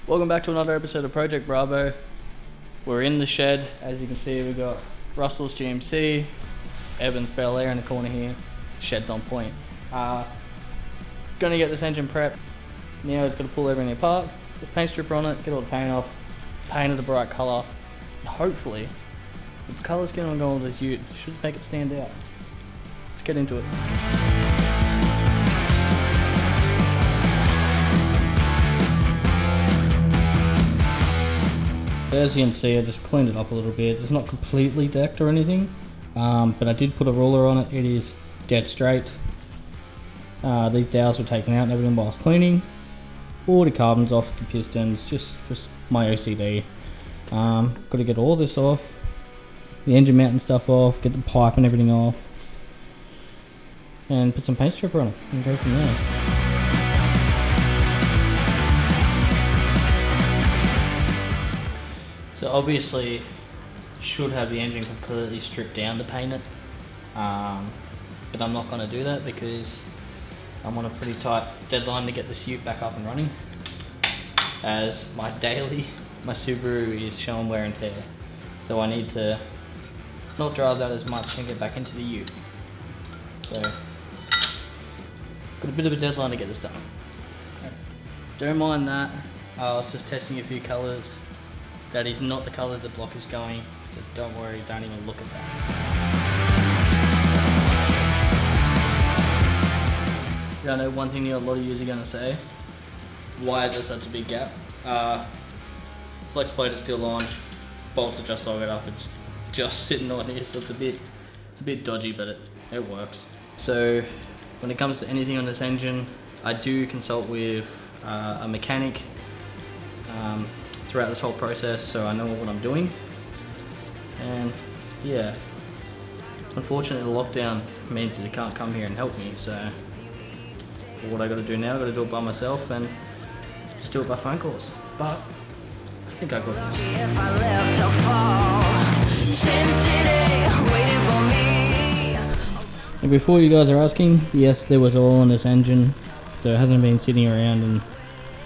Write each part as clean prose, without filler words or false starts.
Welcome back to another episode of Project Bravo. We're in the shed. As you can see, we've got Russell's GMC, Evans Bel Air in the corner here. Shed's on point. Gonna get this engine prepped. Now it's got to pull everything apart, put paint stripper on it, get all the paint off, paint it a bright colour. And hopefully, the colour's going to go on this ute. Should make it stand out. Let's get into it. As you can see, I just cleaned it up a little bit. It's not completely decked or anything, but I did put a ruler on it. It is dead straight. These dowels were taken out and everything while I was cleaning. All the carbons off the pistons, just my OCD. Got to get all this off, the engine mount and stuff off, get the pipe and everything off, and put some paint stripper on it and go from there. So obviously, should have the engine completely stripped down to paint it, but I'm not going to do that because I'm on a pretty tight deadline to get this ute back up and running, as my Subaru is showing wear and tear. So I need to not drive that as much and get back into the ute. So, got a bit of a deadline to get this done. Don't mind that, I was just testing a few colours. That is not the colour the block is going, so don't worry, don't even look at that. I know one thing a lot of you are going to say, why is there such a big gap? Flex plate is still on, bolts are just logged up, it's just sitting on here, so it's a bit dodgy, but it works. So when it comes to anything on this engine, I do consult with a mechanic throughout this whole process, so I know what I'm doing. And yeah, unfortunately the lockdown means that they can't come here and help me, so what I got to do now, I got to do it by myself and just do it by phone calls. But I think I got this. And before you guys are asking, yes, there was oil on this engine, so it hasn't been sitting around in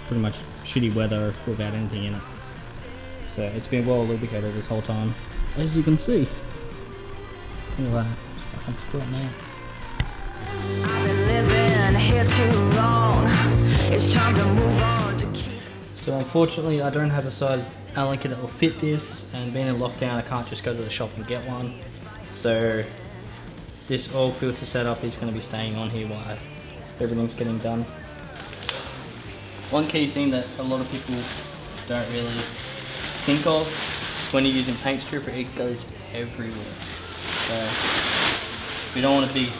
pretty much shitty weather without anything in it. So it's been well lubricated this whole time, as you can see. Look at that, I can screw it now. It's time to move on. So unfortunately I don't have a size Allen kit that will fit this, and being in lockdown I can't just go to the shop and get one. So this oil filter setup is going to be staying on here while everything's getting done. One key thing that a lot of people don't really think of when you're using paint stripper, it goes everywhere. So if you don't want a big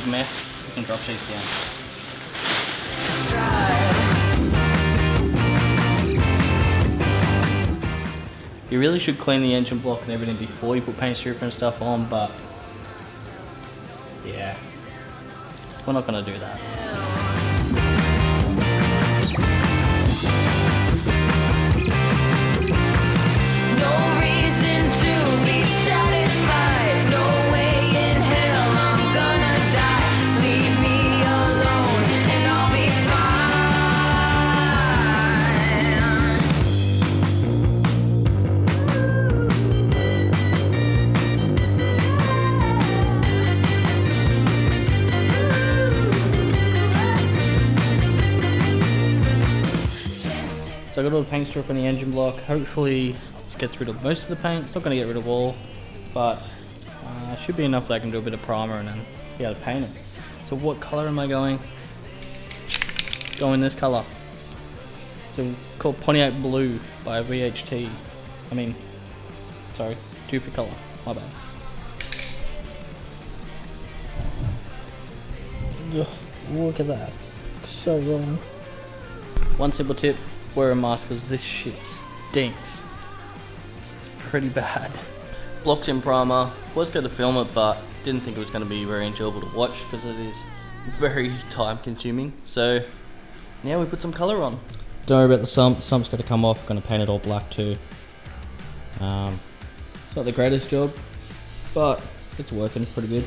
mess, you can drop sheets down. You really should clean the engine block and everything before you put paint stripper and stuff on, but yeah, we're not going to do that. So I got all the paint strip on the engine block. Hopefully just get rid of most of the paint. It's not going to get rid of all, but should be enough that I can do a bit of primer and then be able to paint it. So what colour am I going? Going this colour. So called Pontiac Blue by VHT. Sorry, Duplicolor, my bad. Ugh, look at that, so wrong. One simple tip, wear a mask because this shit stinks. It's pretty bad. Block's in primer, was going to film it but didn't think it was going to be very enjoyable to watch because it is very time consuming. So now we put some colour on. Don't worry about the sump's got to come off, going to paint it all black too. It's not the greatest job, but it's working pretty good.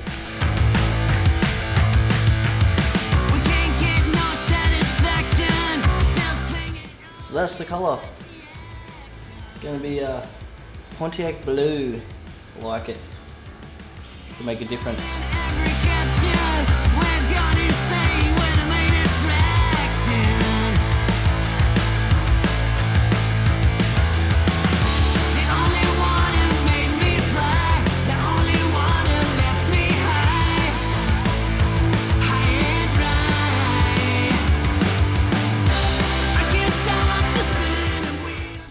So that's the colour. Gonna be Pontiac blue. I like it. To make a difference.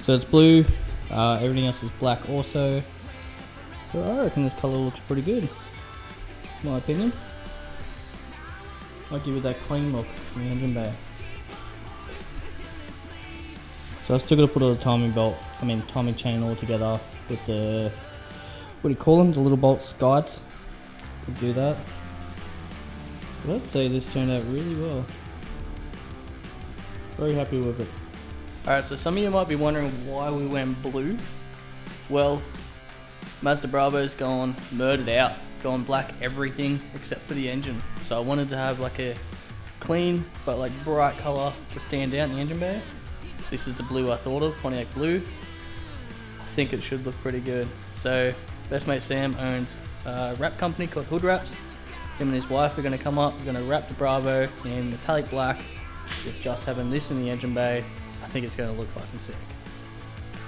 So it's blue, everything else is black also. So I reckon this colour looks pretty good, in my opinion. I'll give it that clean look from the engine bay. So I still got to put all the timing chain all together with the, what do you call them, the little bolts guides to do that. But I'd say this turned out really well. Very happy with it. Alright, so some of you might be wondering why we went blue. Well, Mazda Bravo's gone murdered out, gone black everything except for the engine. So I wanted to have like a clean but like bright colour to stand out in the engine bay. This is the blue I thought of, Pontiac blue. I think it should look pretty good. So best mate Sam owns a wrap company called Hood Wraps. Him and his wife are going to come up, we're going to wrap the Bravo in metallic black with just having this in the engine bay. I think it's going to look fucking sick.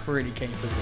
Pretty keen for this.